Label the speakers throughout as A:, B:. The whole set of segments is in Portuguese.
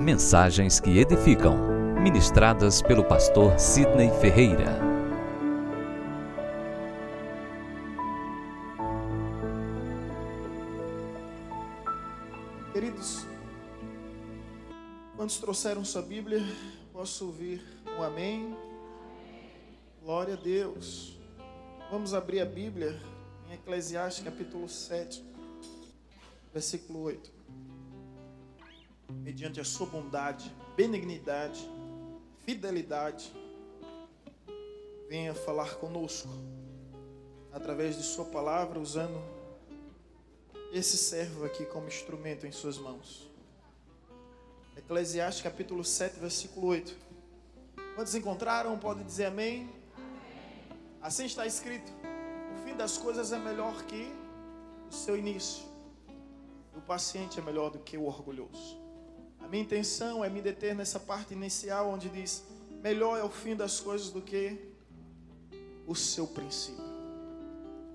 A: Mensagens que edificam, ministradas pelo pastor Sidney Ferreira.
B: Queridos, quantos trouxeram sua Bíblia? Posso ouvir um amém? Glória a Deus. Vamos abrir a Bíblia em Eclesiastes capítulo 7, versículo 8. Mediante a sua bondade, benignidade, fidelidade, venha falar conosco através de sua palavra, usando esse servo aqui como instrumento em suas mãos. Eclesiastes capítulo 7, versículo 8. Quantos encontraram? Podem dizer amém? Assim está escrito: o fim das coisas é melhor que o seu início. O paciente é melhor do que o orgulhoso. A minha intenção é me deter nessa parte inicial onde diz: melhor é o fim das coisas do que o seu princípio.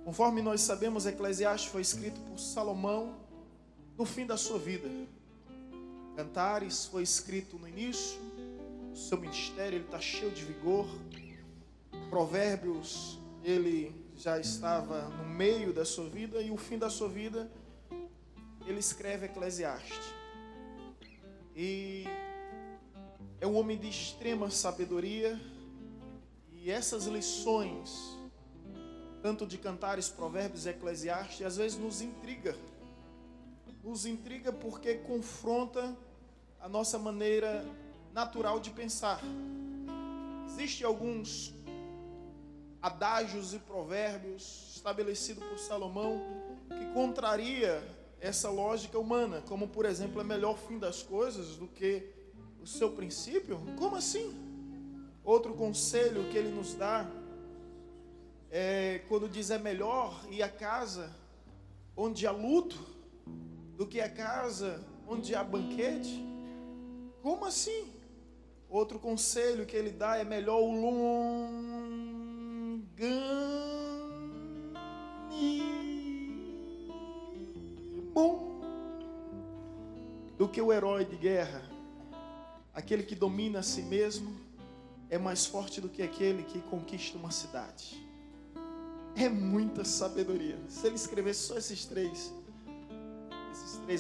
B: Conforme nós sabemos, Eclesiastes foi escrito por Salomão no fim da sua vida. Cantares foi escrito no início do seu ministério, ele está cheio de vigor. Provérbios, ele já estava no meio da sua vida, e o fim da sua vida, ele escreve Eclesiastes. E é um homem de extrema sabedoria, e essas lições, tanto de Cantares, Provérbios e Eclesiastes, às vezes nos intriga porque confronta a nossa maneira natural de pensar. Existem alguns adágios e provérbios estabelecidos por Salomão que contraria essa lógica humana, como por exemplo, é melhor o fim das coisas do que o seu princípio. Como assim? Outro conselho que ele nos dá é quando diz: é melhor ir à casa onde há luto do que a casa onde há banquete. Como assim? Outro conselho que ele dá é: melhor o bom do que o herói de guerra. Aquele que domina a si mesmo é mais forte do que aquele que conquista uma cidade. É muita sabedoria. Se ele escrevesse só esses três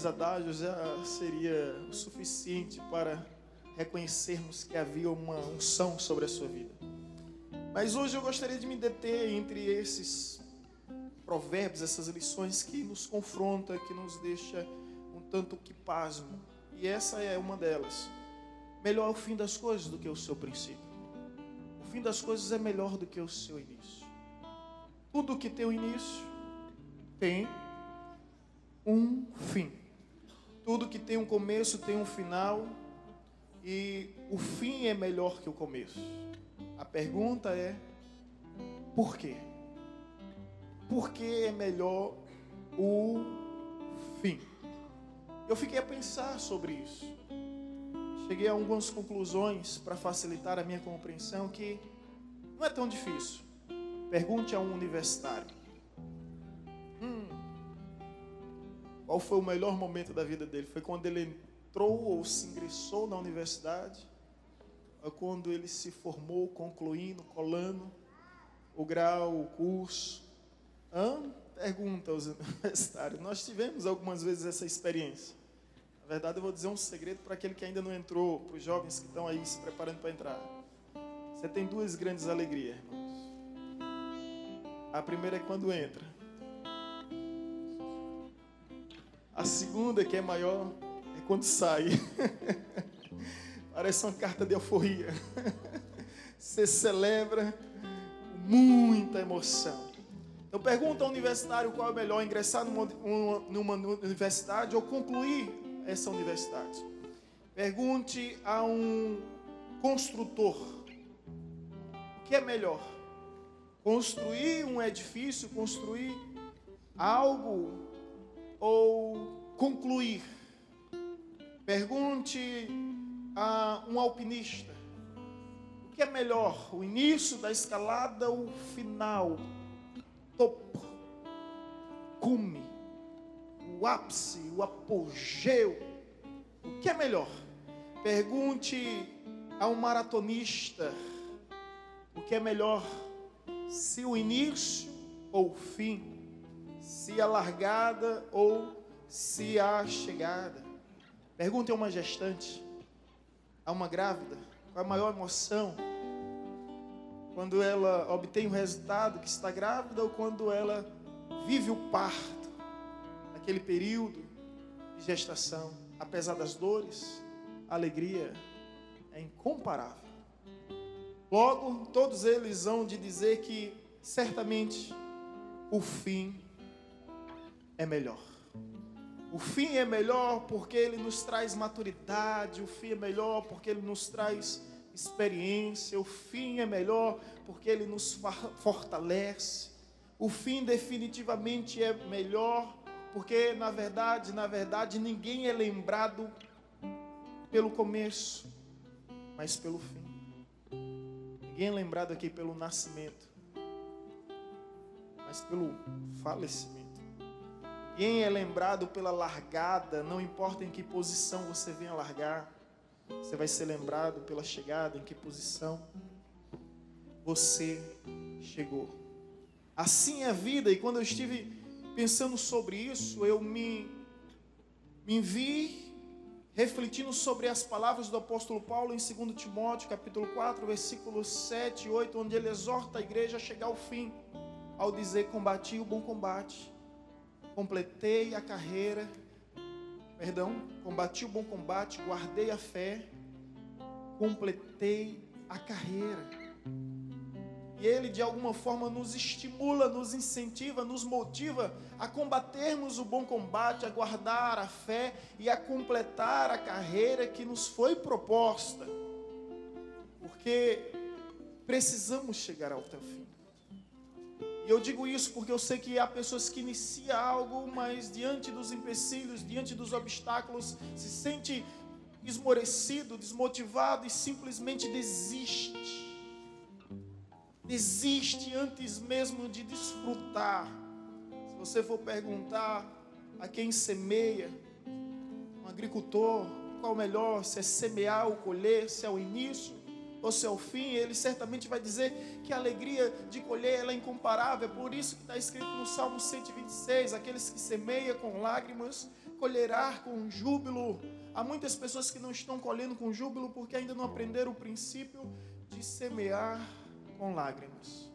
B: adágios, já seria o suficiente para reconhecermos que havia uma unção sobre a sua vida. Mas hoje eu gostaria de me deter entre esses provérbios, essas lições que nos confronta, que nos deixa um tanto que pasmo. E essa é uma delas. Melhor é o fim das coisas do que o seu princípio. O fim das coisas é melhor do que o seu início. Tudo que tem um início tem um fim. Tudo que tem um começo tem um final. E o fim é melhor que o começo. A pergunta é: por quê? Por que é melhor o fim? Eu fiquei a pensar sobre isso. Cheguei a algumas conclusões para facilitar a minha compreensão, que não é tão difícil. Pergunte a um universitário: qual foi o melhor momento da vida dele? Foi quando ele entrou ou se ingressou na universidade? Ou quando ele se formou, concluindo, colando o grau, o curso? Pergunta aos universitários. Nós tivemos algumas vezes essa experiência. Na verdade, eu vou dizer um segredo para aquele que ainda não entrou, para os jovens que estão aí se preparando para entrar. Você tem duas grandes alegrias, irmãos. A primeira é quando entra. A segunda, que é maior, é quando sai. Parece uma carta de euforia. Você celebra muita emoção. Eu pergunto ao universitário qual é melhor: ingressar numa universidade ou concluir essa universidade. Pergunte a um construtor: o que é melhor? Construir um edifício, construir algo, ou concluir? Pergunte a um alpinista: o que é melhor, o início da escalada ou o final, topo, cume, o ápice, o apogeu? O que é melhor? Pergunte a um maratonista o que é melhor, se o início ou o fim, se a largada ou se a chegada. Pergunte a uma gestante, a uma grávida, qual a maior emoção, quando ela obtém o resultado que está grávida ou quando ela vive o parto, aquele período de gestação. Apesar das dores, a alegria é incomparável. Logo, todos eles vão de dizer que certamente o fim é melhor. O fim é melhor porque ele nos traz maturidade, o fim é melhor porque ele nos traz experiência, o fim é melhor porque ele nos fortalece. O fim definitivamente é melhor porque na verdade ninguém é lembrado pelo começo, mas pelo fim. Ninguém é lembrado aqui pelo nascimento, mas pelo falecimento. Ninguém é lembrado pela largada, não importa em que posição você venha largar, você vai ser lembrado pela chegada, em que posição você chegou. Assim é a vida, e quando eu estive pensando sobre isso, eu me vi refletindo sobre as palavras do apóstolo Paulo em 2 Timóteo, capítulo 4, versículos 7 e 8, onde ele exorta a igreja a chegar ao fim, ao dizer: combati o bom combate, completei a carreira, combati o bom combate, guardei a fé, completei a carreira. E ele de alguma forma nos estimula, nos incentiva, nos motiva a combatermos o bom combate, a guardar a fé e a completar a carreira que nos foi proposta. Porque precisamos chegar ao fim. E eu digo isso porque eu sei que há pessoas que iniciam algo, mas diante dos empecilhos, diante dos obstáculos, se sente esmorecido, desmotivado e simplesmente desiste. Desiste antes mesmo de desfrutar. Se você for perguntar a quem semeia, um agricultor, qual o melhor, se é semear ou colher, se é o início ou se é o fim, ele certamente vai dizer que a alegria de colher ela é incomparável. É por isso que está escrito no Salmo 126, aqueles que semeiam com lágrimas, colherá com júbilo. Há muitas pessoas que não estão colhendo com júbilo porque ainda não aprenderam o princípio de semear com lágrimas.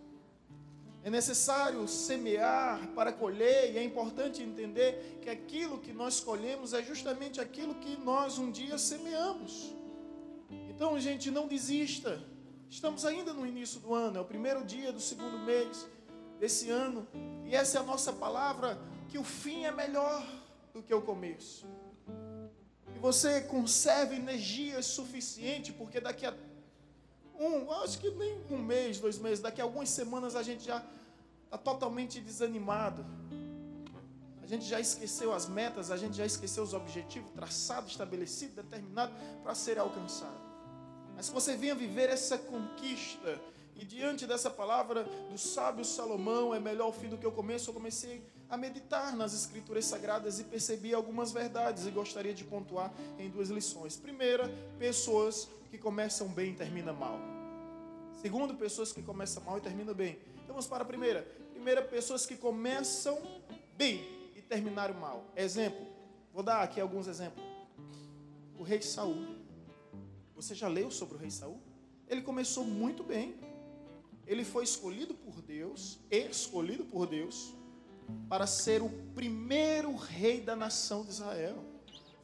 B: É necessário semear para colher, e é importante entender que aquilo que nós colhemos é justamente aquilo que nós um dia semeamos. Então, gente, não desista. Estamos ainda no início do ano, é o primeiro dia do segundo mês desse ano, e essa é a nossa palavra, que o fim é melhor do que o começo. E você conserve energia suficiente, porque daqui a acho que nem um mês, 2 meses, daqui a algumas semanas a gente já está totalmente desanimado. A gente já esqueceu as metas, a gente já esqueceu os objetivos traçados, estabelecidos, determinados para ser alcançado. Mas se você venha viver essa conquista, e diante dessa palavra do sábio Salomão, é melhor o fim do que o começo, eu comecei a meditar nas escrituras sagradas e percebi algumas verdades e gostaria de pontuar em 2 lições. Primeira, pessoas que começam bem e terminam mal. Segundo, pessoas que começam mal e terminam bem. Então vamos para a primeira. Primeira, pessoas que começam bem e terminaram mal. Exemplo, vou dar aqui alguns exemplos. O rei Saul. Você já leu sobre o rei Saul? Ele começou muito bem. Ele foi escolhido por Deus para ser o primeiro rei da nação de Israel.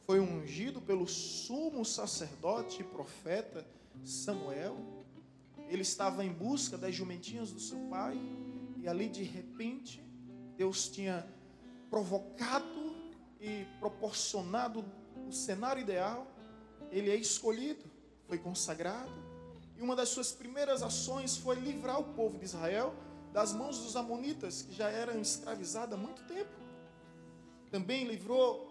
B: Foi ungido pelo sumo sacerdote e profeta Samuel. Ele estava em busca das jumentinhas do seu pai, e ali de repente Deus tinha provocado e proporcionado o cenário ideal. Ele é escolhido, foi consagrado, e uma das suas primeiras ações foi livrar o povo de Israel das mãos dos amonitas, que já eram escravizados há muito tempo. Também livrou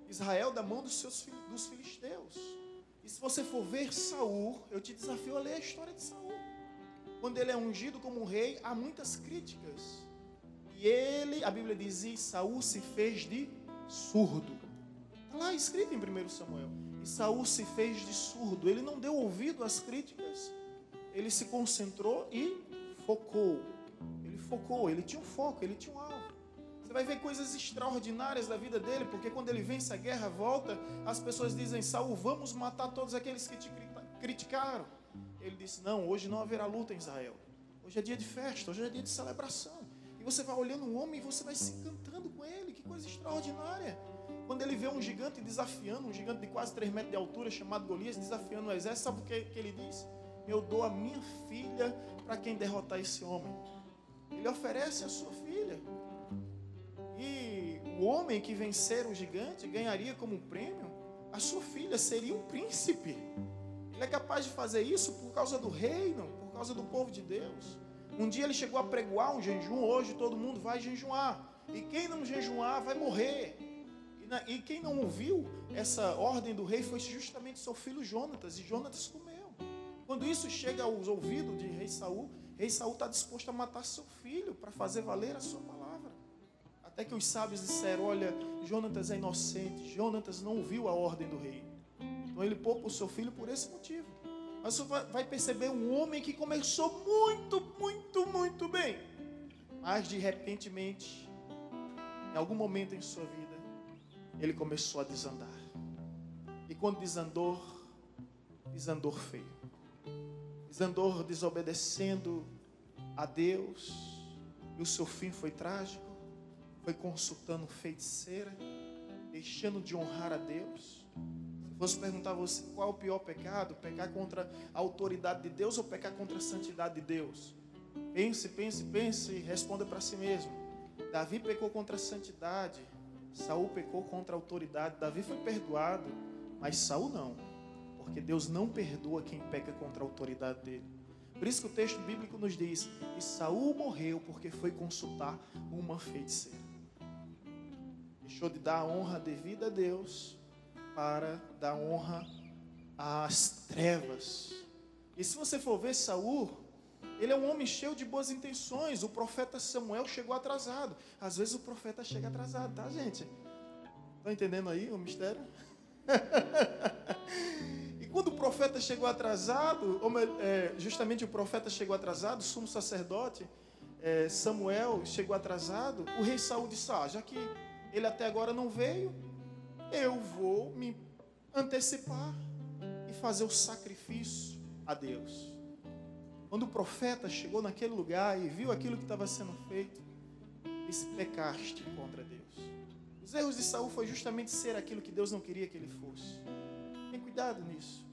B: Israel da mão dos filisteus. E se você for ver Saul, eu te desafio a ler a história de Saul. Quando ele é ungido como rei, há muitas críticas. E ele, a Bíblia diz, Saul se fez de surdo. Está lá escrito em 1 Samuel. E Saul se fez de surdo. Ele não deu ouvido às críticas. Ele se concentrou e focou. Ele tinha um foco, ele tinha um alvo. Você vai ver coisas extraordinárias da vida dele, porque quando ele vence a guerra, volta, as pessoas dizem: Saul, vamos matar todos aqueles que te criticaram. Ele disse: não, hoje não haverá luta em Israel. Hoje é dia de festa, hoje é dia de celebração. E você vai olhando um homem e você vai se encantando com ele. Que coisa extraordinária. Quando ele vê um gigante desafiando, um gigante de quase 3 metros de altura, chamado Golias, desafiando o exército, sabe o que ele diz? Eu dou a minha filha para quem derrotar esse homem. Ele oferece a sua filha. E o homem que vencer o gigante ganharia como prêmio a sua filha, seria um príncipe. Ele é capaz de fazer isso por causa do reino, por causa do povo de Deus. Um dia ele chegou a pregoar um jejum, hoje todo mundo vai jejuar. E quem não jejuar vai morrer. E quem não ouviu essa ordem do rei foi justamente seu filho Jonatas, e Jonatas comeu. Quando isso chega aos ouvidos de rei Saul está disposto a matar seu filho para fazer valer a sua palavra. Até que os sábios disseram: olha, Jonatas é inocente, Jonatas não ouviu a ordem do rei. Então ele poupa o seu filho por esse motivo. Mas você vai perceber um homem que começou muito bem. Mas de repentemente, em algum momento em sua vida, ele começou a desandar. E quando desandou feio. Desandou desobedecendo a Deus. E o seu fim foi trágico. Foi consultando feiticeira, deixando de honrar a Deus. Se fosse perguntar a você qual é o pior pecado, pecar contra a autoridade de Deus ou pecar contra a santidade de Deus? Pense e responda para si mesmo. Davi pecou contra a santidade, Saul pecou contra a autoridade. Davi foi perdoado, mas Saul não, porque Deus não perdoa quem peca contra a autoridade dele. Por isso que o texto bíblico nos diz: e Saul morreu porque foi consultar uma feiticeira. Deixou de dar a honra devida a Deus para dar honra às trevas. E se você for ver Saul, ele é um homem cheio de boas intenções. O profeta Samuel chegou atrasado. Às vezes o profeta chega atrasado, tá, gente? Estão entendendo aí o mistério? E quando o profeta chegou atrasado, justamente o profeta chegou atrasado, o sumo sacerdote Samuel chegou atrasado, o rei Saul disse: já que ele até agora não veio, eu vou me antecipar e fazer o sacrifício a Deus. Quando o profeta chegou naquele lugar e viu aquilo que estava sendo feito, disse: pecaste contra Deus. Os erros de Saul foi justamente ser aquilo que Deus não queria que ele fosse. Tenha cuidado nisso.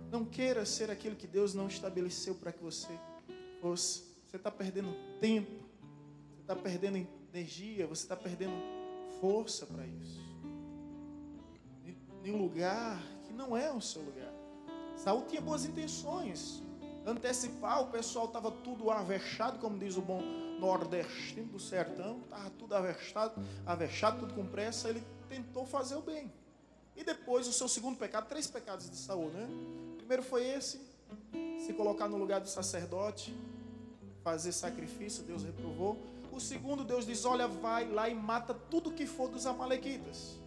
B: Não queira ser aquilo que Deus não estabeleceu para que você fosse. Você está perdendo tempo, você está perdendo energia, você está perdendo força para isso. Em um lugar que não é o seu lugar. Saul tinha boas intenções. Antecipar, o pessoal estava tudo avexado, como diz o bom nordestino do sertão, estava tudo avexado, tudo com pressa. Ele tentou fazer o bem. E depois o seu segundo pecado, 3 pecados de Saul, né? O primeiro foi esse: se colocar no lugar do sacerdote, fazer sacrifício, Deus reprovou. O segundo, Deus diz: olha, vai lá e mata tudo que for dos amalequitas.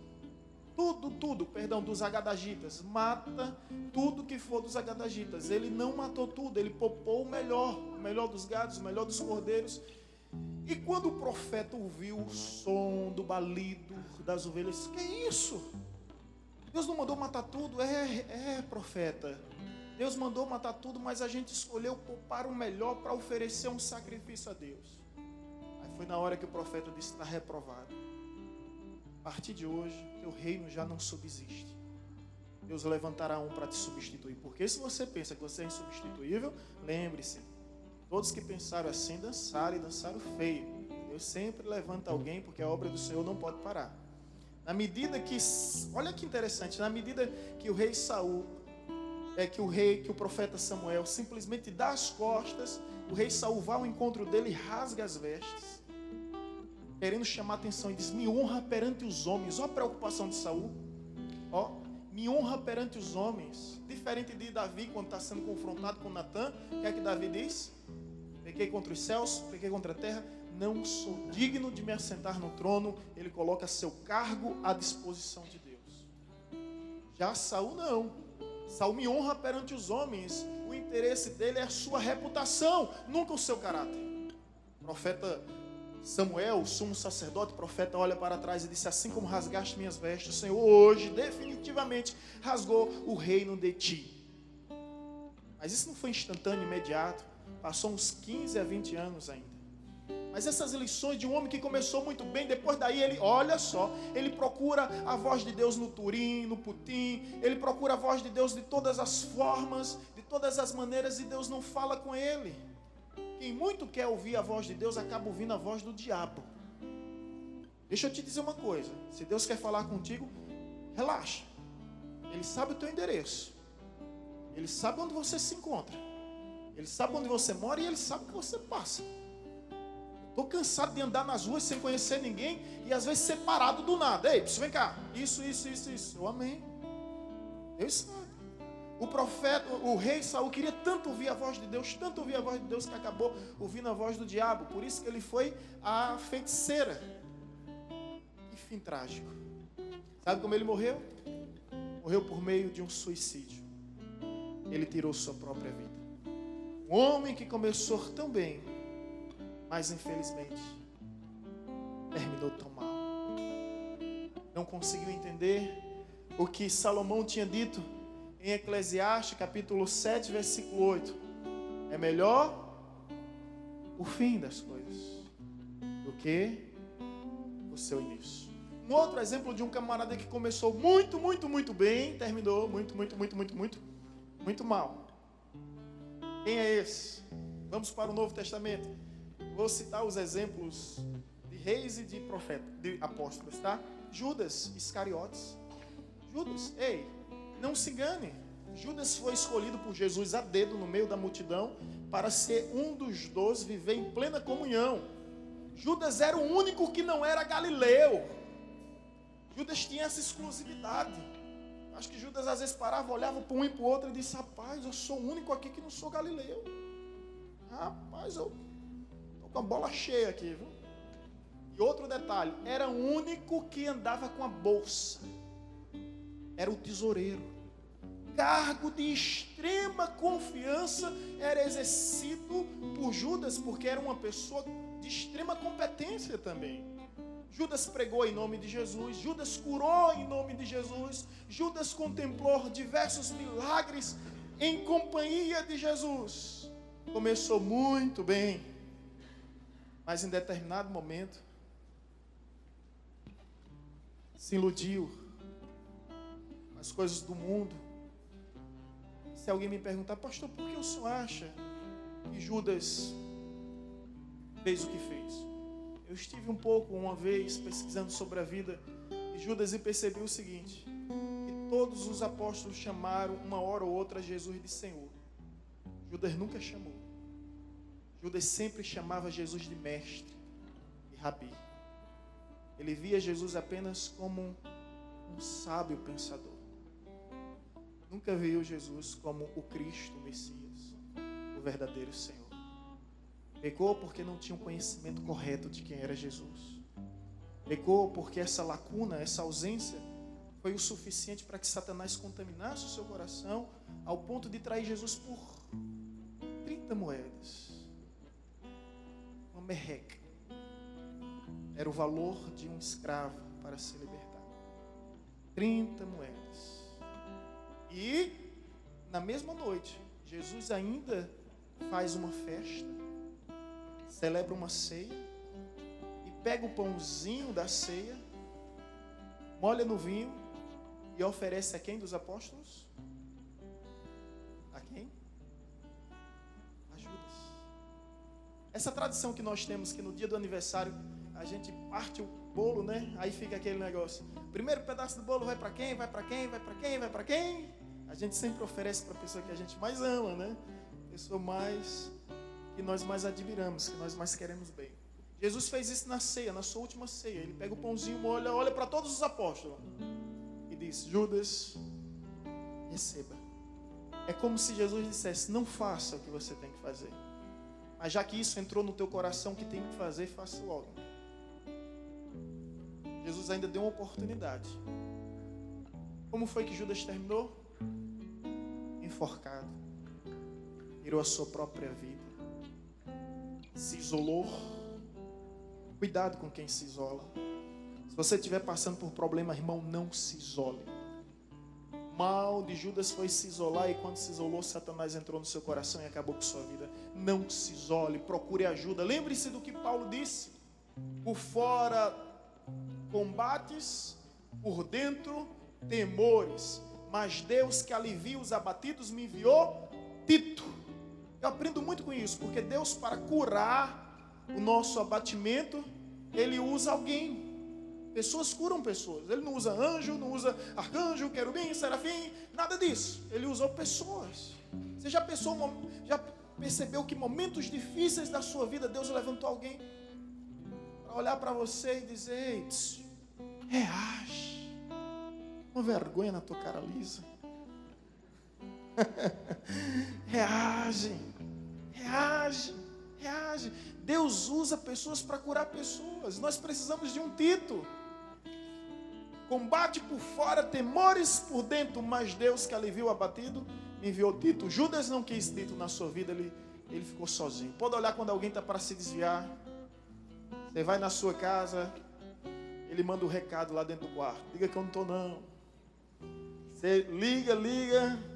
B: Dos agadagitas. Mata tudo que for dos agadagitas. Ele não matou tudo, ele poupou o melhor dos gados, o melhor dos cordeiros. E quando o profeta ouviu o som do balido das ovelhas, que é isso? Deus não mandou matar tudo? Profeta, Deus mandou matar tudo, mas a gente escolheu poupar o melhor para oferecer um sacrifício a Deus. Aí foi na hora que o profeta disse: está reprovado. A partir de hoje, teu reino já não subsiste. Deus levantará um para te substituir. Porque se você pensa que você é insubstituível, lembre-se, todos que pensaram assim dançaram, e dançaram feio. Deus sempre levanta alguém, porque a obra do Senhor não pode parar. Na medida que, olha que interessante, na medida que o rei Saul, que o profeta Samuel simplesmente dá as costas, o rei Saul vai ao encontro dele e rasga as vestes, querendo chamar a atenção, e diz: me honra perante os homens. Olha a preocupação de Saul. Me honra perante os homens. Diferente de Davi, quando está sendo confrontado com Natã, o que é que Davi diz? Pequei contra os céus, pequei contra a terra, não sou digno de me assentar no trono. Ele coloca seu cargo à disposição de Deus. Já Saul não. Saul me honra perante os homens. O interesse dele é a sua reputação, nunca o seu caráter. O profeta Samuel, o sumo sacerdote, o profeta, olha para trás e disse: assim como rasgaste minhas vestes, o Senhor hoje definitivamente rasgou o reino de ti. Mas isso não foi instantâneo, imediato. Passou uns 15 a 20 anos ainda. Mas essas lições de um homem que começou muito bem, depois daí ele, olha só, ele procura a voz de Deus no Turim, no Putim, ele procura a voz de Deus de todas as formas, de todas as maneiras, e Deus não fala com ele. Quem muito quer ouvir a voz de Deus, acaba ouvindo a voz do diabo. Deixa eu te dizer uma coisa, se Deus quer falar contigo, relaxa. Ele sabe o teu endereço, Ele sabe onde você se encontra, Ele sabe onde você mora e Ele sabe o que você passa. Estou cansado de andar nas ruas sem conhecer ninguém e às vezes separado do nada. Ei, vem cá, isso. Eu amém. Deus sabe. O profeta, o rei Saul queria tanto ouvir a voz de Deus, tanto ouvir a voz de Deus, que acabou ouvindo a voz do diabo. Por isso que ele foi a feiticeira. Que fim trágico. Sabe como ele morreu? Morreu por meio de um suicídio. Ele tirou sua própria vida. Um homem que começou tão bem, mas infelizmente terminou tão mal. Não conseguiu entender o que Salomão tinha dito em Eclesiastes capítulo 7, versículo 8. É melhor o fim das coisas do que o seu início. Um outro exemplo de um camarada que começou muito bem, terminou muito mal. Quem é esse? Vamos para o Novo Testamento. Vou citar os exemplos de reis e de profetas, de apóstolos, tá? Judas Iscariotes. Judas, ei, não se engane. Judas foi escolhido por Jesus a dedo no meio da multidão para ser um dos 12, viver em plena comunhão. Judas era o único que não era galileu. Judas tinha essa exclusividade. Acho que Judas às vezes parava, olhava para um e para o outro e disse: rapaz, eu sou o único aqui que não sou galileu. Rapaz, eu estou com a bola cheia aqui, viu? E outro detalhe, era o único que andava com a bolsa. Era o tesoureiro. Cargo de extrema confiança era exercido por Judas, porque era uma pessoa de extrema competência também. Judas pregou em nome de Jesus, Judas curou em nome de Jesus, Judas contemplou diversos milagres em companhia de Jesus. Começou muito bem, mas em determinado momento se iludiu com as coisas do mundo. Se alguém me perguntar: pastor, por que o senhor acha que Judas fez o que fez? Eu estive um pouco, uma vez, pesquisando sobre a vida de Judas e percebi o seguinte: que todos os apóstolos chamaram uma hora ou outra Jesus de Senhor. Judas nunca chamou. Judas sempre chamava Jesus de mestre e rabi. Ele via Jesus apenas como um sábio pensador. Nunca viu Jesus como o Cristo, o Messias, o verdadeiro Senhor. Pecou porque não tinha um conhecimento correto de quem era Jesus. Pecou porque essa lacuna, essa ausência, foi o suficiente para que Satanás contaminasse o seu coração ao ponto de trair Jesus por 30 moedas. Uma merreca. Era o valor de um escravo para se libertar. 30 moedas. E, na mesma noite, Jesus ainda faz uma festa, celebra uma ceia, e pega o pãozinho da ceia, molha no vinho, e oferece a quem dos apóstolos? A quem? A Judas. Essa tradição que nós temos, que no dia do aniversário, a gente parte o bolo, né? Aí fica aquele negócio. Primeiro pedaço do bolo vai para quem? Vai para quem? Vai para quem? Vai para quem? A gente sempre oferece para a pessoa que a gente mais ama, né? Pessoa que nós mais admiramos, que nós mais queremos bem. Jesus fez isso na ceia, na sua última ceia. Ele pega o pãozinho, olha para todos os apóstolos e diz: Judas, receba. É como se Jesus dissesse: não faça o que você tem que fazer, mas já que isso entrou no teu coração que tem que fazer, faça logo. Jesus ainda deu uma oportunidade. Como foi que Judas terminou? Enforcado. Tirou a sua própria vida. Se isolou. Cuidado com quem se isola. Se você estiver passando por problema, irmão, não se isole. O mal de Judas foi se isolar, e quando se isolou, Satanás entrou no seu coração e acabou com sua vida. Não se isole, procure ajuda. Lembre-se do que Paulo disse: por fora combates, por dentro temores, mas Deus que alivia os abatidos me enviou Tito. Eu aprendo muito com isso, porque Deus, para curar o nosso abatimento, Ele usa alguém. Pessoas curam pessoas. Ele não usa anjo, não usa arcanjo, querubim, serafim, nada disso. Ele usou pessoas. Você já percebeu que momentos difíceis da sua vida, Deus levantou alguém para olhar para você e dizer: ei, reage. Uma vergonha na tua cara lisa. Reage. Deus usa pessoas para curar pessoas. Nós precisamos de um Tito. Combate por fora, temores por dentro, mas Deus que alivia o abatido me enviou Tito. Judas não quis Tito na sua vida, ele ficou sozinho. Pode olhar quando alguém está para se desviar. Você vai na sua casa, ele manda um recado lá dentro do quarto: diga que eu não estou não. Você liga,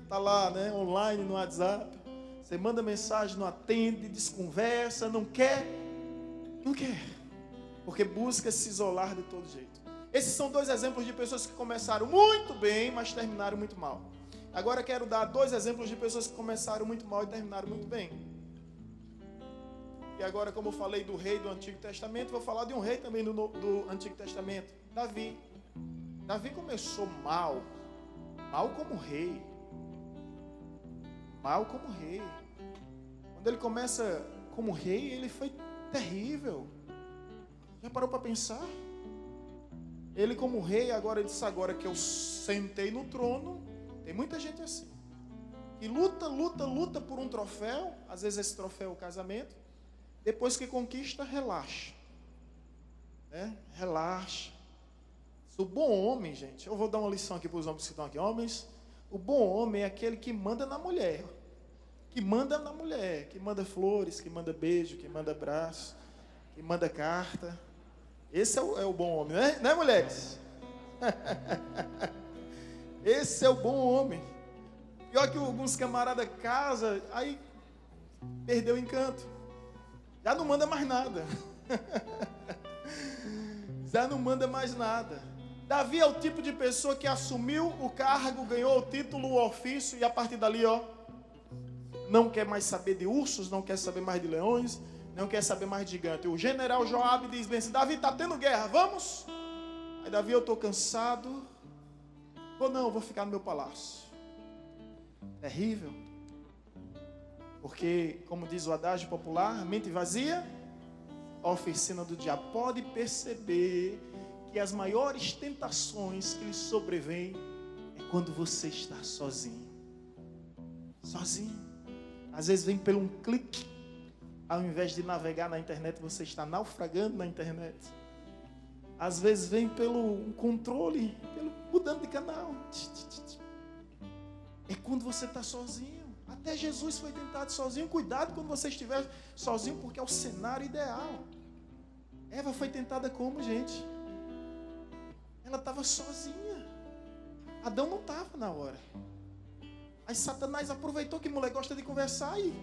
B: está lá, né, online no WhatsApp. Você manda mensagem, não atende, desconversa, não quer. Porque busca se isolar de todo jeito. Esses são dois exemplos de pessoas que começaram muito bem, mas terminaram muito mal. Agora quero dar dois exemplos de pessoas que começaram muito mal e terminaram muito bem. E agora, como eu falei do rei do Antigo Testamento, vou falar de um rei também do Antigo Testamento, Davi. Davi começou mal como rei. Quando ele começa como rei, ele foi terrível. Já parou para pensar? Ele como rei, agora ele disse: agora que eu sentei no trono. Tem muita gente assim, que luta por um troféu. Às vezes esse troféu é o casamento. Depois que conquista, relaxa, né? Relaxa. O bom homem, gente, eu vou dar uma lição aqui para os homens que estão aqui. Homens, o bom homem é aquele que manda na mulher. Que manda flores, que manda beijo, que manda abraço, que manda carta. Esse é o bom homem, né, mulheres? Esse é o bom homem. Pior que alguns camaradas casam, aí perdeu o encanto. Já não manda mais nada. Davi é o tipo de pessoa que assumiu o cargo, ganhou o título, o ofício, e a partir dali, não quer mais saber de ursos, não quer saber mais de leões, não quer saber mais de gigante. O general Joabe diz bem assim: Davi, está tendo guerra, vamos? Aí Davi: eu estou cansado, vou ficar no meu palácio. Terrível. Porque, como diz o adágio popular, mente vazia, a oficina do diabo. Pode perceber que as maiores tentações que lhe sobrevêm é quando você está sozinho. Às vezes vem pelo um clique. Ao invés de navegar na internet, você está naufragando na internet. Às vezes vem pelo um controle, mudando de canal. É quando você está sozinho. Até Jesus foi tentado sozinho. Cuidado quando você estiver sozinho, porque é o cenário ideal. Eva foi tentada como, gente? Ela estava sozinha. Adão não estava na hora. Aí Satanás aproveitou que mulher gosta de conversar e...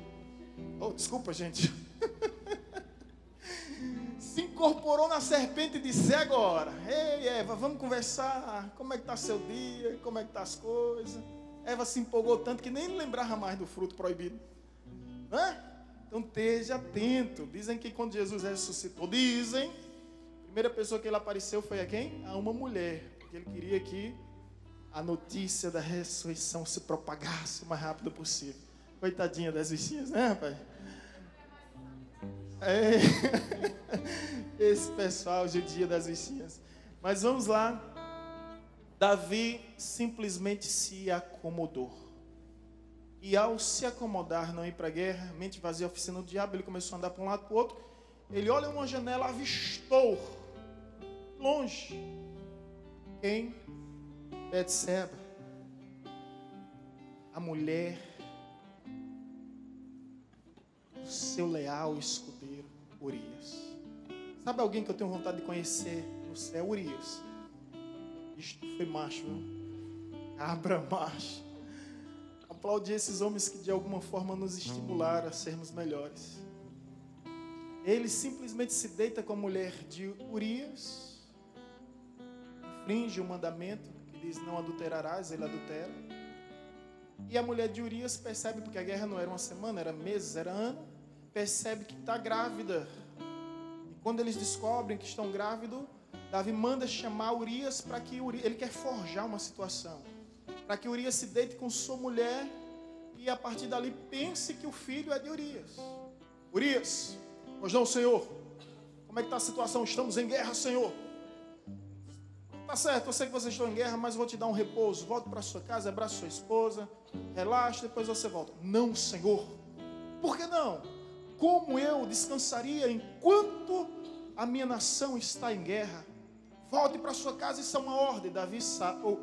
B: desculpa, gente. Se incorporou na serpente e disse: agora, ei Eva, vamos conversar. Como é que está seu dia? Como é que estão as coisas? Eva se empolgou tanto que nem lembrava mais do fruto proibido. Então esteja atento. Dizem que quando Jesus ressuscitou, a primeira pessoa que ele apareceu foi a quem? A uma mulher. Porque ele queria que a notícia da ressurreição se propagasse o mais rápido possível. Coitadinha das bichinhas, né, rapaz? Esse pessoal judia das bichinhas. Mas vamos lá. Davi simplesmente se acomodou. E ao se acomodar, não ir para a guerra, mente vazia, oficina do diabo, ele começou a andar para um lado para o outro. Ele olha uma janela, avistou, longe, quem? Betseba. a mulher do seu leal escudeiro, Urias. Sabe alguém que eu tenho vontade de conhecer no céu? Urias. Isto foi macho, viu? Cabra macho. Aplaudir esses homens que de alguma forma nos estimularam a sermos melhores. Ele simplesmente se deita com a mulher de Urias, infringe o mandamento que diz não adulterarás, ele adultera. E a mulher de Urias percebe, porque a guerra não era uma semana, era meses, era ano, percebe que está grávida. E quando eles descobrem que estão grávidos, Davi manda chamar Urias para que ele quer forjar uma situação, para que Urias se deite com sua mulher e a partir dali pense que o filho é de Urias. Urias, pois não, Senhor, como é que está a situação? Estamos em guerra, Senhor. Tá certo, eu sei que vocês estão em guerra, mas vou te dar um repouso. Volte para sua casa, abraça sua esposa, relaxa, depois você volta. Não, Senhor. Por que não? Como eu descansaria enquanto a minha nação está em guerra? Volte para sua casa, isso é uma ordem.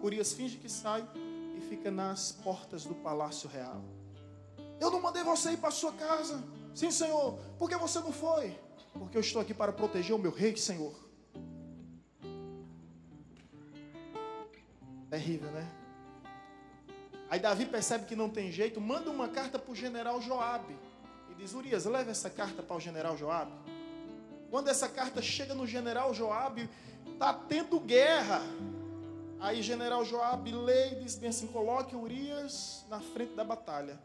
B: Urias finge que sai e fica nas portas do palácio real. Eu não mandei você ir para sua casa. Sim, Senhor. Por que você não foi? Porque eu estou aqui para proteger o meu rei, Senhor. Terrível, né? Aí Davi percebe que não tem jeito, manda uma carta para o general Joabe e diz: Urias, leva essa carta para o general Joabe. Quando essa carta chega no general Joabe, está tendo guerra. Aí general Joabe lê e diz bem assim: coloque Urias na frente da batalha.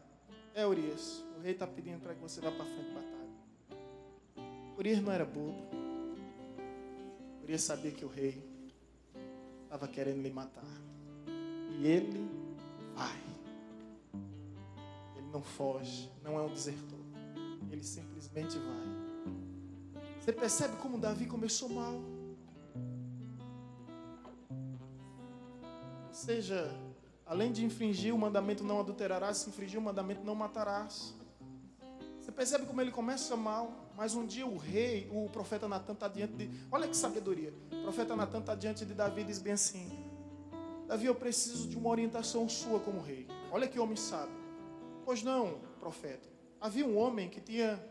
B: Urias, o rei está pedindo para que você vá para a frente da batalha. Urias não era bobo. Urias sabia que o rei estava querendo lhe matar. E ele vai. Ele não foge, não é um desertor. Ele simplesmente vai. Você percebe como Davi começou mal? Ou seja, além de infringir o mandamento não adulterarás, se infringir o mandamento não matarás. Você percebe como ele começa mal? Mas um dia o profeta Natan está diante de... Olha que sabedoria. O profeta Natan está diante de Davi e diz bem assim: Davi, eu preciso de uma orientação sua como rei. Olha que homem sábio. Pois não, profeta. Havia um homem que tinha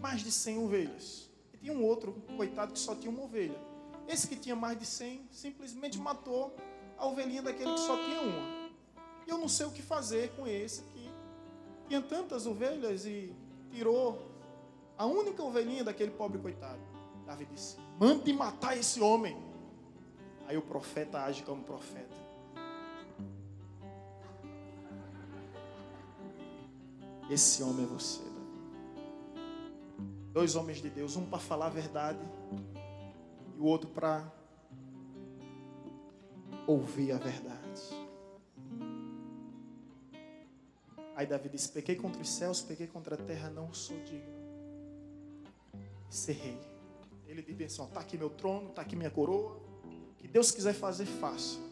B: mais de 100 ovelhas. E tinha um outro, coitado, que só tinha uma ovelha. Esse que tinha mais de 100 simplesmente matou a ovelhinha daquele que só tinha uma. E eu não sei o que fazer com esse que tinha tantas ovelhas e tirou a única ovelhinha daquele pobre coitado. Davi disse: mande matar esse homem. Aí o profeta age como profeta. Esse homem é você, Davi. 2 homens de Deus, um para falar a verdade e o outro para ouvir a verdade. Aí Davi disse: pequei contra os céus, pequei contra a terra, não sou digno de ser rei. Ele diz assim: está aqui meu trono, está aqui minha coroa, o que Deus quiser fazer, faça.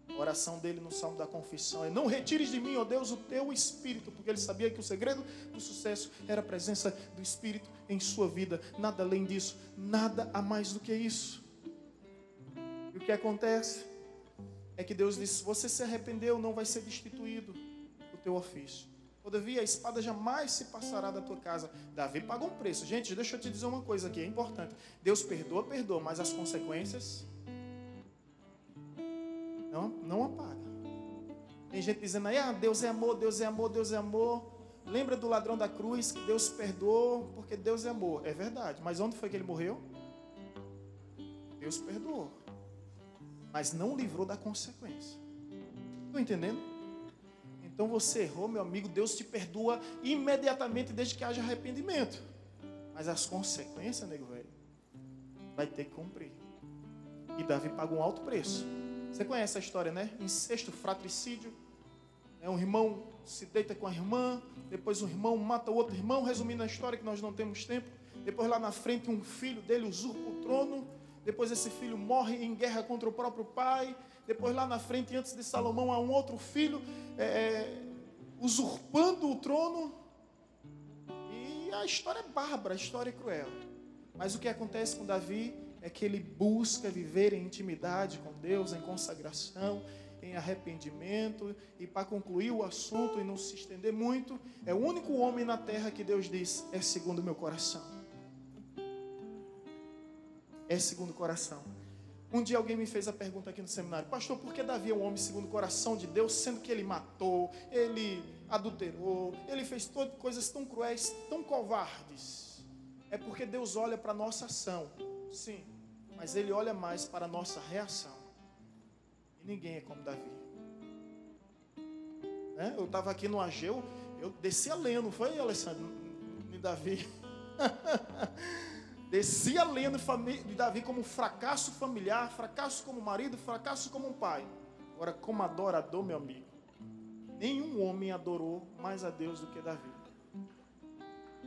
B: A oração dele no Salmo da Confissão é: não retires de mim, ó Deus, o teu Espírito, porque ele sabia que o segredo do sucesso era a presença do Espírito em sua vida, nada além disso, nada a mais do que isso. E o que acontece é que Deus disse: você se arrependeu, não vai ser destituído do teu ofício. Todavia, a espada jamais se passará da tua casa. Davi pagou um preço. Gente, deixa eu te dizer uma coisa aqui, é importante. Deus perdoa, mas as consequências não apaga. Tem gente dizendo aí: Deus é amor, Deus é amor, Deus é amor. Lembra do ladrão da cruz que Deus perdoou porque Deus é amor. É verdade, mas onde foi que ele morreu? Deus perdoou, mas não livrou da consequência. Estão entendendo? Então você errou, meu amigo, Deus te perdoa imediatamente desde que haja arrependimento. Mas as consequências, nego velho, vai ter que cumprir. E Davi pagou um alto preço. Você conhece a história, né? Incesto, fratricídio. Um irmão se deita com a irmã, depois um irmão mata o outro irmão. Resumindo a história, que nós não temos tempo. Depois lá na frente um filho dele usurpa o trono. Depois esse filho morre em guerra contra o próprio pai. Depois lá na frente, antes de Salomão, há um outro filho usurpando o trono. E a história é bárbara, a história é cruel. Mas o que acontece com Davi é que ele busca viver em intimidade com Deus, em consagração. em arrependimento. E para concluir o assunto e não se estender muito, é o único homem na terra que Deus diz: é segundo o meu coração. É segundo o coração. Um dia alguém me fez a pergunta aqui no seminário: pastor, por que Davi é um homem segundo o coração de Deus, sendo que ele matou, ele adulterou, ele fez coisas tão cruéis, tão covardes? É porque Deus olha para a nossa ação, sim, mas Ele olha mais para a nossa reação. E ninguém é como Davi. Eu estava aqui no Ageu, eu desci a lenha, não foi, Alessandro? De Davi. Desci a lenha de Davi como fracasso familiar, fracasso como marido, fracasso como um pai. Agora, como adorador, meu amigo, nenhum homem adorou mais a Deus do que Davi.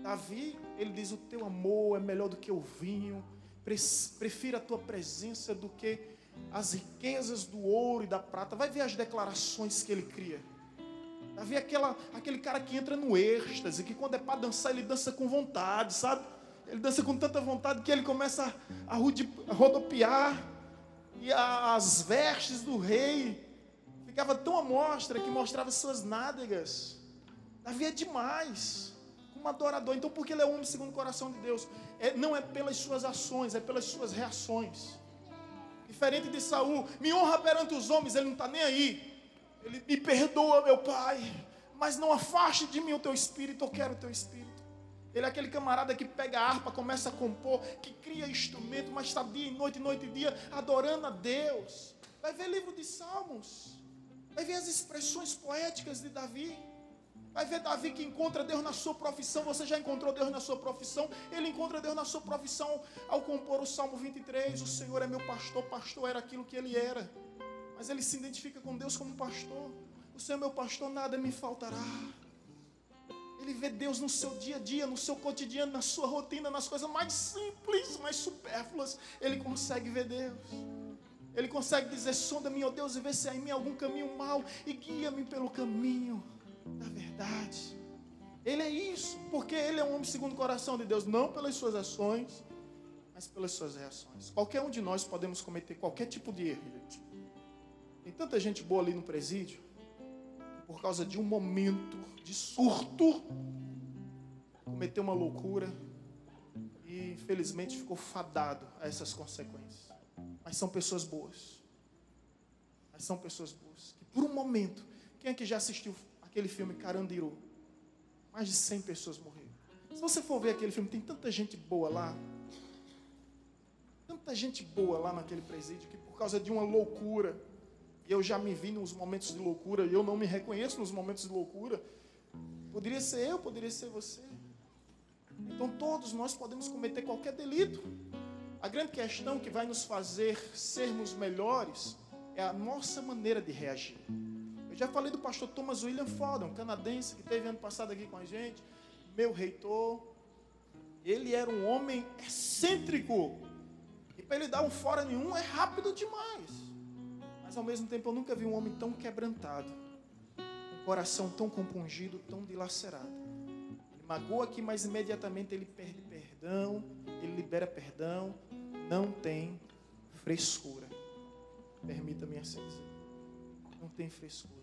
B: Davi, ele diz: o teu amor é melhor do que o vinho, prefiro a tua presença do que as riquezas do ouro e da prata. Vai ver as declarações que ele cria. Davi é aquele cara que entra no êxtase, que quando é para dançar, ele dança com vontade, sabe? Ele dança com tanta vontade que ele começa a rodopiar, e as vestes do rei ficava tão à mostra que mostrava suas nádegas. Davi é demais, como adorador. Então, porque ele é homem segundo o coração de Deus? Não é pelas suas ações, é pelas suas reações. Diferente de Saul, me honra perante os homens, ele não está nem aí. Ele: me perdoa, meu pai, mas não afaste de mim o teu espírito, eu quero o teu espírito. Ele é aquele camarada que pega a harpa, começa a compor, que cria instrumento, mas está dia e noite e dia, adorando a Deus. Vai ver livro de Salmos, vai ver as expressões poéticas de Davi. Vai ver Davi que encontra Deus na sua profissão. Você já encontrou Deus na sua profissão? Ele encontra Deus na sua profissão ao compor o Salmo 23. O Senhor é meu pastor. Pastor era aquilo que ele era, mas ele se identifica com Deus como pastor. O Senhor é meu pastor, nada me faltará. Ele vê Deus no seu dia a dia, no seu cotidiano, na sua rotina, nas coisas mais simples, mais supérfluas. Ele consegue ver Deus. Ele consegue dizer: sonda-me, ó Deus, e vê se há em mim algum caminho mau, e guia-me pelo caminho da verdade. Ele é isso, porque ele é um homem segundo o coração de Deus, não pelas suas ações, mas pelas suas reações. Qualquer um de nós podemos cometer qualquer tipo de erro, gente. Tem tanta gente boa ali no presídio, que por causa de um momento de surto, cometeu uma loucura e infelizmente ficou fadado a essas consequências. Mas são pessoas boas. Mas são pessoas boas, que por um momento, quem é que já assistiu aquele filme Carandiru? Mais de 100 pessoas morreram. Se você for ver aquele filme, tem tanta gente boa lá. Tanta gente boa lá naquele presídio, que por causa de uma loucura, e eu já me vi nos momentos de loucura, e eu não me reconheço nos momentos de loucura. Poderia ser eu, poderia ser você. Então todos nós podemos cometer qualquer delito. A grande questão que vai nos fazer sermos melhores é a nossa maneira de reagir. Eu já falei do pastor Thomas William Ford, um canadense que esteve ano passado aqui com a gente, meu reitor. Ele era um homem excêntrico, e para ele dar um fora nenhum é rápido demais. Mas ao mesmo tempo eu nunca vi um homem tão quebrantado, um coração tão compungido, tão dilacerado. Ele magoa aqui, mas imediatamente ele perde perdão, ele libera perdão, não tem frescura. Permita-me assim dizer. Não tem frescura.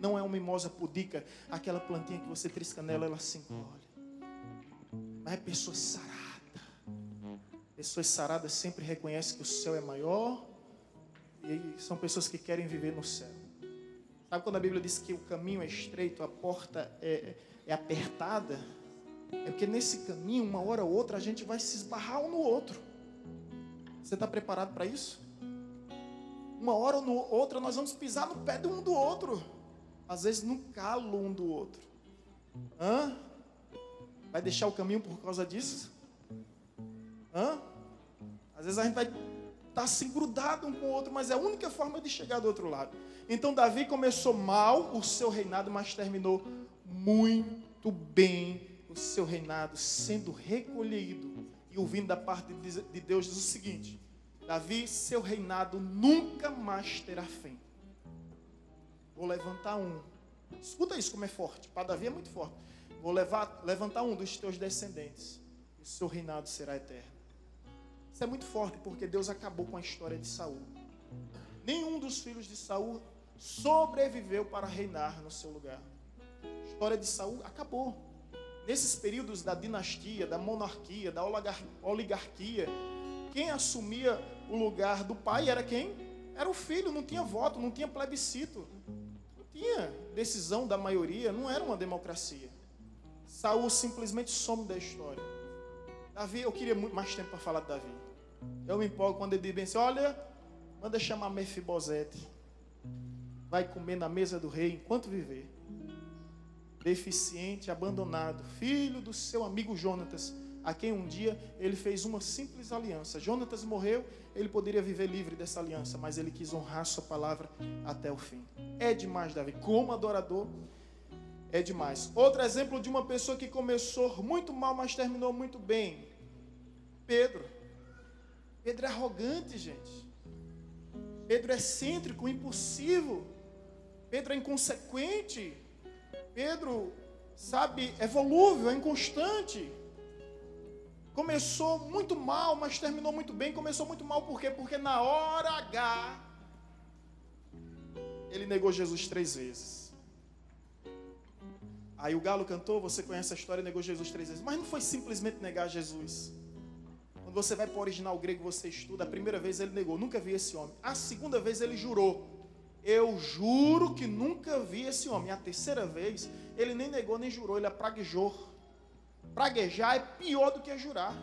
B: Não é uma mimosa pudica, aquela plantinha que você trisca nela, ela se encolhe. Mas é pessoa sarada. Pessoas saradas sempre reconhecem que o céu é maior, e são pessoas que querem viver no céu. Sabe quando a Bíblia diz que o caminho é estreito, a porta é apertada? É porque nesse caminho, uma hora ou outra, a gente vai se esbarrar um no outro. Você está preparado para isso? Uma hora ou outra nós vamos pisar no pé de um do outro. Às vezes no calo um do outro. Vai deixar o caminho por causa disso? Às vezes a gente vai estar assim grudado um com o outro, mas é a única forma de chegar do outro lado. Então Davi começou mal o seu reinado, mas terminou muito bem o seu reinado, sendo recolhido e ouvindo da parte de Deus diz o seguinte: Davi, seu reinado nunca mais terá fim. Vou levantar um. Escuta isso como é forte. Para Davi é muito forte. Vou levantar um dos teus descendentes, e o seu reinado será eterno. Isso é muito forte, porque Deus acabou com a história de Saul. Nenhum dos filhos de Saul sobreviveu para reinar no seu lugar. A história de Saul acabou. Nesses períodos da dinastia, da monarquia, da oligarquia, quem assumia o lugar do pai era quem? Era o filho, não tinha voto, não tinha plebiscito, não tinha decisão da maioria, não era uma democracia. Saul simplesmente some da história. Davi, eu queria muito mais tempo para falar de Davi. Eu me empolgo quando ele diz bem assim, olha, manda chamar Mefibosete, vai comer na mesa do rei enquanto viver. Deficiente, abandonado, filho do seu amigo Jonatas, a quem um dia ele fez uma simples aliança. Jonatas morreu, ele poderia viver livre dessa aliança, mas ele quis honrar sua palavra até o fim. É demais, Davi, como adorador, é demais. Outro exemplo de uma pessoa que começou muito mal, mas terminou muito bem. Pedro. Pedro é arrogante, gente. Pedro é excêntrico, impulsivo. Pedro é inconsequente. Pedro, sabe, é volúvel, é inconstante. Começou muito mal, mas terminou muito bem. Começou muito mal por quê? Porque na hora H, ele negou Jesus 3 vezes. Aí o galo cantou, você conhece a história, negou Jesus 3 vezes. Mas não foi simplesmente negar Jesus. Quando você vai para o original grego, você estuda, a primeira vez ele negou, nunca vi esse homem. A segunda vez ele jurou, eu juro que nunca vi esse homem. A terceira vez, ele nem negou, nem jurou, ele praguejou. Praguejar é pior do que jurar.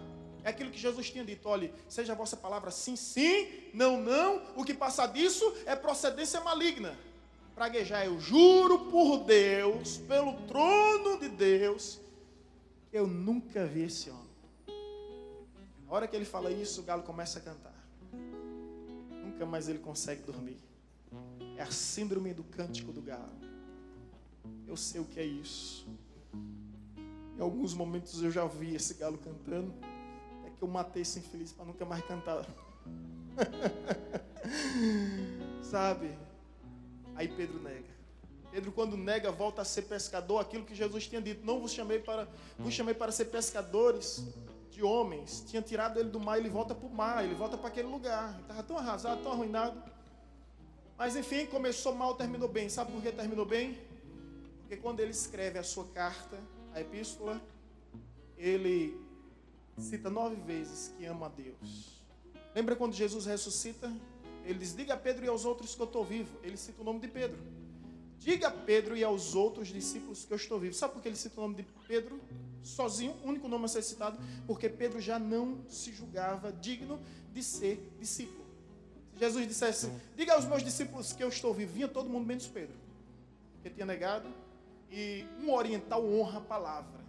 B: É aquilo que Jesus tinha dito, olha, seja a vossa palavra sim, sim, não, não. O que passa disso é procedência maligna. Praguejar, eu juro por Deus, pelo trono de Deus, que eu nunca vi esse homem. Na hora que ele fala isso, o galo começa a cantar. Nunca mais ele consegue dormir. É a síndrome do cântico do galo. Eu sei o que é isso. Em alguns momentos eu já vi esse galo cantando. É que eu matei esse infeliz para nunca mais cantar. Sabe? Aí Pedro nega. Pedro, quando nega, volta a ser pescador. Aquilo que Jesus tinha dito. Não vos chamei para ser pescadores de homens. Tinha tirado ele do mar, ele volta para o mar. Ele volta para aquele lugar. Ele estava tão arrasado, tão arruinado. Mas enfim, começou mal, terminou bem. Sabe por que terminou bem? Porque quando ele escreve a sua carta, a epístola, ele cita 9 vezes que ama a Deus. Lembra quando Jesus ressuscita? Ele diz, diga a Pedro e aos outros que eu estou vivo. Ele cita o nome de Pedro. Diga a Pedro e aos outros discípulos que eu estou vivo. Sabe por que ele cita o nome de Pedro? Sozinho, único nome a ser citado, porque Pedro já não se julgava digno de ser discípulo. Se Jesus dissesse, diga aos meus discípulos que eu estou vivo, vinha todo mundo menos Pedro, que tinha negado. E um oriental honra a palavra.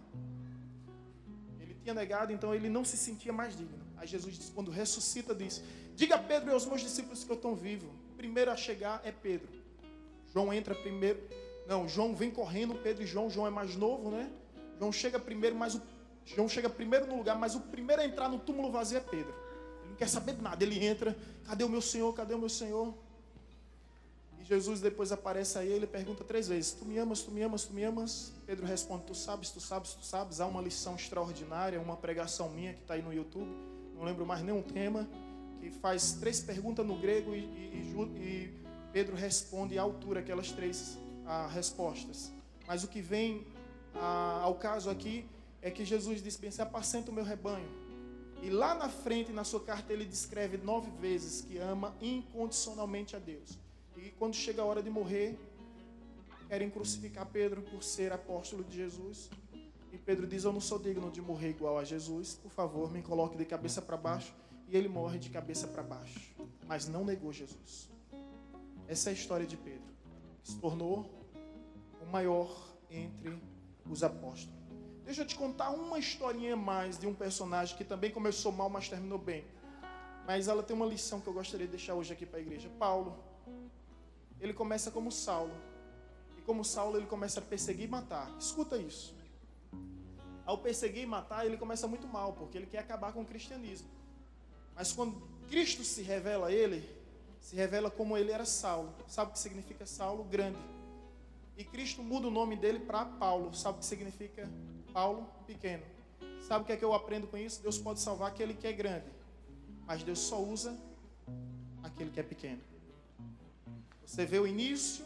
B: Ele tinha negado, então ele não se sentia mais digno. Aí Jesus, quando ressuscita, diz, diga a Pedro e aos meus discípulos que eu estou vivo. Primeiro a chegar é Pedro. João entra primeiro. Não, João vem correndo, Pedro e João. João é mais novo, né? João chega primeiro, João chega primeiro no lugar, mas o primeiro a entrar no túmulo vazio é Pedro. Ele não quer saber de nada. Ele entra, cadê o meu Senhor? Cadê o meu Senhor? E Jesus depois aparece aí, ele pergunta 3 vezes, tu me amas, tu me amas, tu me amas? Pedro responde, tu sabes, tu sabes, tu sabes. Há uma lição extraordinária, uma pregação minha que está aí no YouTube, não lembro mais nenhum tema, que faz 3 perguntas no grego e Pedro responde à altura aquelas 3 respostas. Mas o que vem ao caso aqui é que Jesus disse bem, se apacenta o meu rebanho. E lá na frente, na sua carta, ele descreve 9 vezes que ama incondicionalmente a Deus. E quando chega a hora de morrer, querem crucificar Pedro por ser apóstolo de Jesus. E Pedro diz, eu não sou digno de morrer igual a Jesus. Por favor, me coloque de cabeça para baixo. E ele morre de cabeça para baixo. Mas não negou Jesus. Essa é a história de Pedro. Que se tornou o maior entre os apóstolos. Deixa eu te contar uma historinha mais de um personagem que também começou mal, mas terminou bem. Mas ela tem uma lição que eu gostaria de deixar hoje aqui para a igreja. Paulo. Ele começa como Saulo. E como Saulo, ele começa a perseguir e matar. Escuta isso. Ao perseguir e matar, ele começa muito mal, porque ele quer acabar com o cristianismo. Mas quando Cristo se revela a ele, se revela como ele era Saulo. Sabe o que significa Saulo? Grande. E Cristo muda o nome dele para Paulo. Sabe o que significa Paulo? Pequeno. Sabe o que é que eu aprendo com isso? Deus pode salvar aquele que é grande. Mas Deus só usa aquele que é pequeno. Você vê o início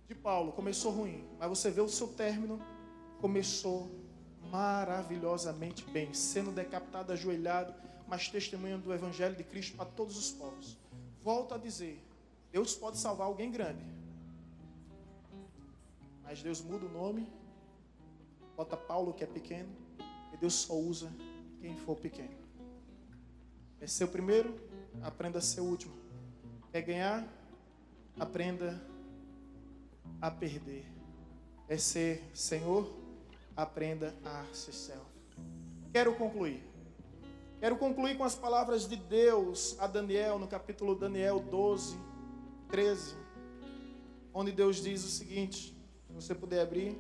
B: de Paulo, começou ruim, mas você vê o seu término, começou maravilhosamente bem, sendo decapitado, ajoelhado, mas testemunhando do Evangelho de Cristo para todos os povos. Volto a dizer, Deus pode salvar alguém grande, mas Deus muda o nome, bota Paulo que é pequeno, e Deus só usa quem for pequeno. É ser o primeiro, aprenda a ser o último. Quer ganhar? Aprenda a perder. É ser Senhor? Aprenda a ser servo. Quero concluir com as palavras de Deus a Daniel, no capítulo Daniel 12, 13, onde Deus diz o seguinte, se você puder abrir.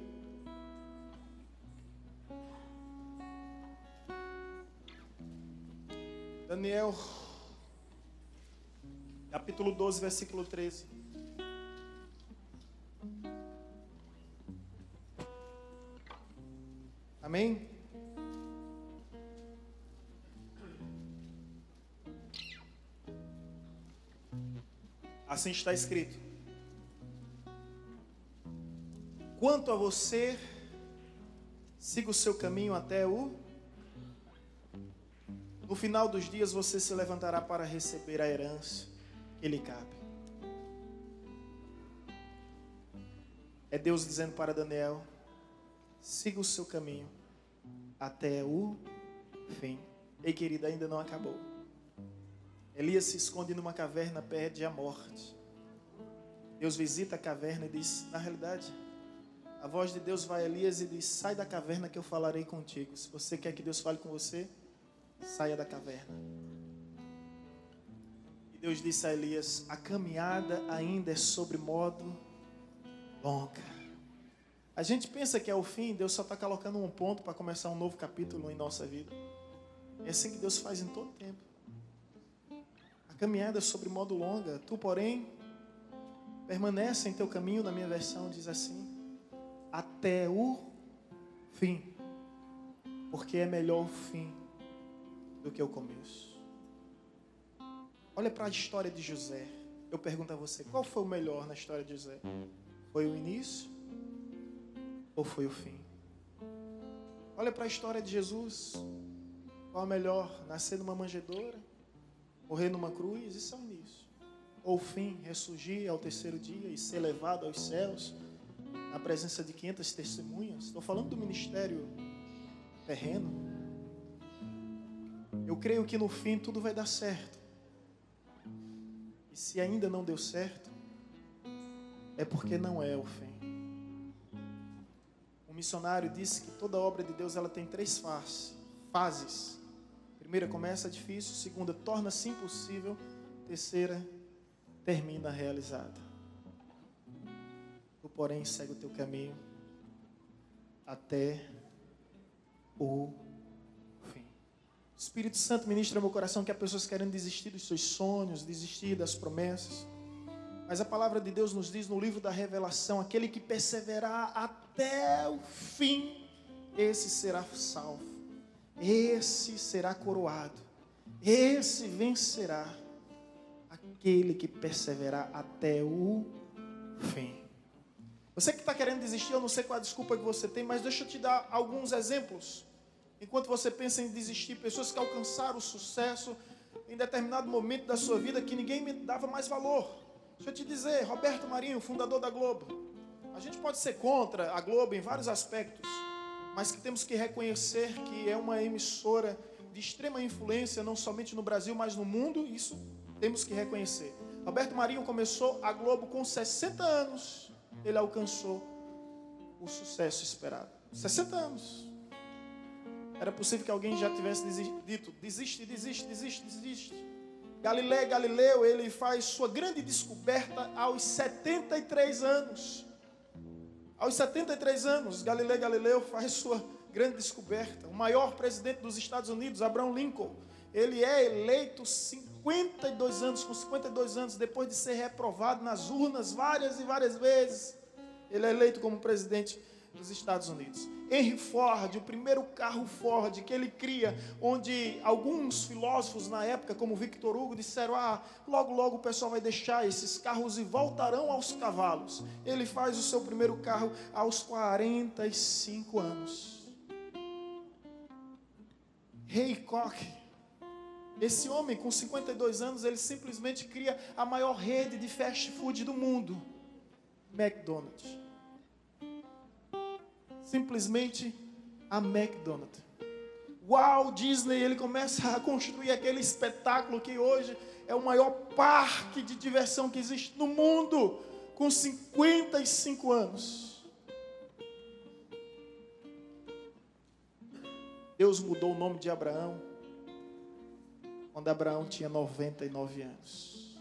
B: Daniel, capítulo 12, versículo 13. Amém? Assim está escrito. Quanto a você, siga o seu caminho até o... No final dos dias você se levantará para receber a herança que lhe cabe. É Deus dizendo para Daniel, siga o seu caminho até o fim. Ei, querida, ainda não acabou. Elias se esconde numa caverna, pede a morte. Deus visita a caverna e diz, na realidade, a voz de Deus vai a Elias e diz, sai da caverna que eu falarei contigo. Se você quer que Deus fale com você, saia da caverna. E Deus disse a Elias, a caminhada ainda é sobre modo longa. A gente pensa que é o fim, Deus só está colocando um ponto para começar um novo capítulo em nossa vida. É assim que Deus faz em todo tempo. A caminhada é sobre modo longa. Tu, porém, permanece em teu caminho, na minha versão diz assim, até o fim. Porque é melhor o fim do que o começo. Olha para a história de José. Eu pergunto a você, qual foi o melhor na história de José? Foi o início ou foi o fim? Olha para a história de Jesus. Qual é melhor? Nascer numa manjedoura? Morrer numa cruz? Isso é o início. Ou o fim? Ressurgir ao terceiro dia e ser levado aos céus na presença de 500 testemunhas? Estou falando do ministério terreno. Eu creio que no fim tudo vai dar certo. E se ainda não deu certo, é porque não é o fim. Um missionário disse que toda obra de Deus ela tem 3 fases. Primeira, começa difícil. Segunda, torna-se impossível. Terceira, termina realizada. Tu, porém, segue o teu caminho até o fim. O Espírito Santo ministra no meu coração que há pessoas que querem desistir dos seus sonhos, desistir das promessas. Mas a palavra de Deus nos diz no livro da Revelação, aquele que perseverar até o fim, esse será salvo, esse será coroado, esse vencerá, aquele que perseverar até o fim. Você que está querendo desistir, eu não sei qual a desculpa que você tem, mas deixa eu te dar alguns exemplos. Enquanto você pensa em desistir, pessoas que alcançaram o sucesso em determinado momento da sua vida que ninguém me dava mais valor. Deixa eu te dizer, Roberto Marinho, fundador da Globo. A gente pode ser contra a Globo em vários aspectos, mas que temos que reconhecer que é uma emissora de extrema influência, não somente no Brasil, mas no mundo. Isso temos que reconhecer. Roberto Marinho começou a Globo com 60 anos. Ele alcançou o sucesso esperado. 60 anos. Era possível que alguém já tivesse dito, desiste. Galileu, ele faz sua grande descoberta aos 73 anos. Aos 73 anos, Galileu faz sua grande descoberta. O maior presidente dos Estados Unidos, Abraham Lincoln, ele é eleito 52 anos, com 52 anos, depois de ser reprovado nas urnas várias e várias vezes. Ele é eleito como presidente nos Estados Unidos. Henry Ford, o primeiro carro Ford que ele cria, onde alguns filósofos na época, como Victor Hugo, disseram: logo logo o pessoal vai deixar esses carros e voltarão aos cavalos. Ele faz o seu primeiro carro aos 45 anos. Ray Kroc, esse homem com 52 anos, ele simplesmente cria a maior rede de fast food do mundo, McDonald's. Simplesmente a McDonald's. Walt Disney, ele começa a construir aquele espetáculo que hoje é o maior parque de diversão que existe no mundo, com 55 anos. Deus mudou o nome de Abraão quando Abraão tinha 99 anos.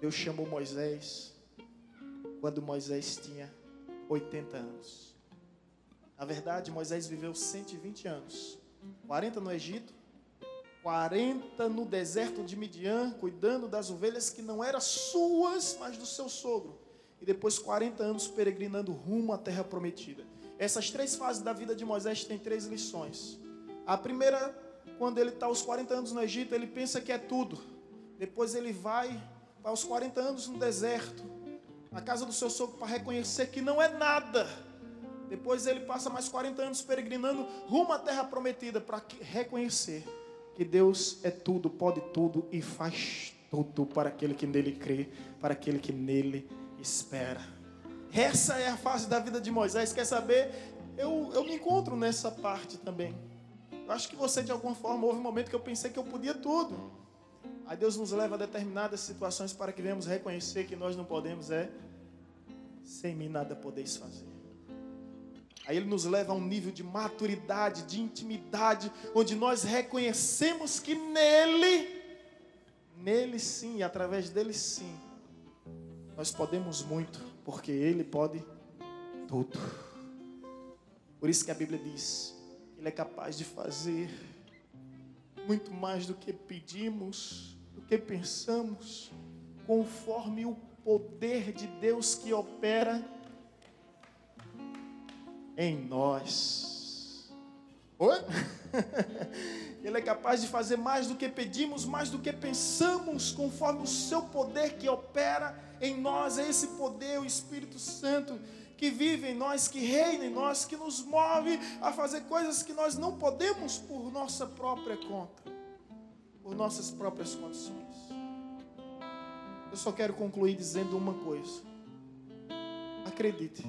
B: Deus chamou Moisés quando Moisés tinha 80 anos. Na verdade, Moisés viveu 120 anos. 40 no Egito, 40 no deserto de Midian, cuidando das ovelhas que não eram suas, mas do seu sogro. E depois 40 anos peregrinando rumo à terra prometida. Essas 3 fases da vida de Moisés têm 3 lições. A primeira, quando ele está aos 40 anos no Egito, ele pensa que é tudo. Depois ele vai aos 40 anos no deserto, na casa do seu sogro, para reconhecer que não é nada. Depois ele passa mais 40 anos peregrinando rumo à terra prometida, para reconhecer que Deus é tudo, pode tudo e faz tudo para aquele que nele crê, para aquele que nele espera. Essa é a fase da vida de Moisés. Quer saber? Eu me encontro nessa parte também. Eu acho que você, de alguma forma, houve um momento que eu pensei que eu podia tudo. Aí Deus nos leva a determinadas situações para que venhamos reconhecer que nós não podemos, sem mim nada podeis fazer. Aí Ele nos leva a um nível de maturidade, de intimidade, onde nós reconhecemos que nele sim, e através dele sim, nós podemos muito, porque Ele pode tudo. Por isso que a Bíblia diz, Ele é capaz de fazer muito mais do que pedimos, do que pensamos, conforme o poder de Deus que opera em nós. Oi? Ele é capaz de fazer mais do que pedimos, mais do que pensamos, conforme o seu poder que opera em nós. É esse poder, o Espírito Santo, que vive em nós, que reina em nós, que nos move a fazer coisas que nós não podemos por nossa própria conta, por nossas próprias condições. Eu só quero concluir dizendo uma coisa: acredite,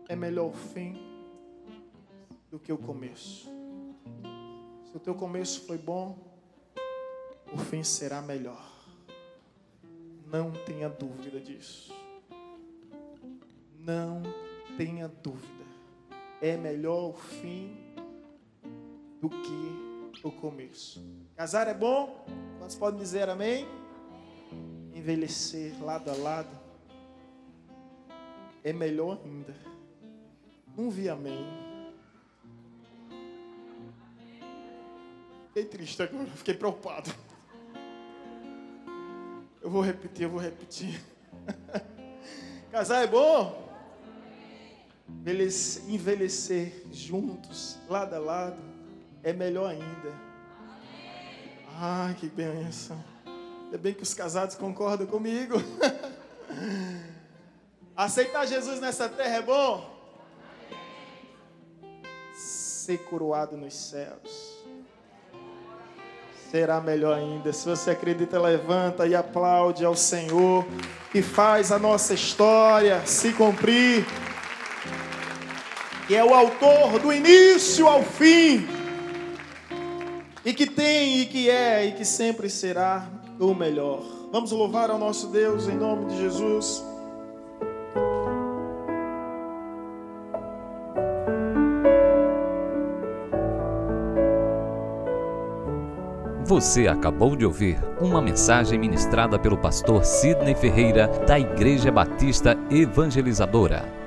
B: é melhor o fim do que o começo. Se o teu começo foi bom, o fim será melhor. Não tenha dúvida disso. Não tenha dúvida. É melhor o fim do que o começo. Casar é bom? Quantos podem dizer amém? Envelhecer lado a lado é melhor ainda. Não vi amém. Fiquei triste agora, fiquei preocupado. Eu vou repetir. Casar é bom? Envelhecer juntos, lado a lado, é melhor ainda. Ai, que bênção. Ainda bem que os casados concordam comigo. Aceitar Jesus nessa terra é bom? Ser coroado nos céus será melhor ainda. Se você acredita, levanta e aplaude ao Senhor, que faz a nossa história se cumprir, que é o autor do início ao fim, e que tem, e que é, e que sempre será o melhor. Vamos louvar ao nosso Deus em nome de Jesus.
A: Você acabou de ouvir uma mensagem ministrada pelo pastor Sidney Ferreira, da Igreja Batista Evangelizadora.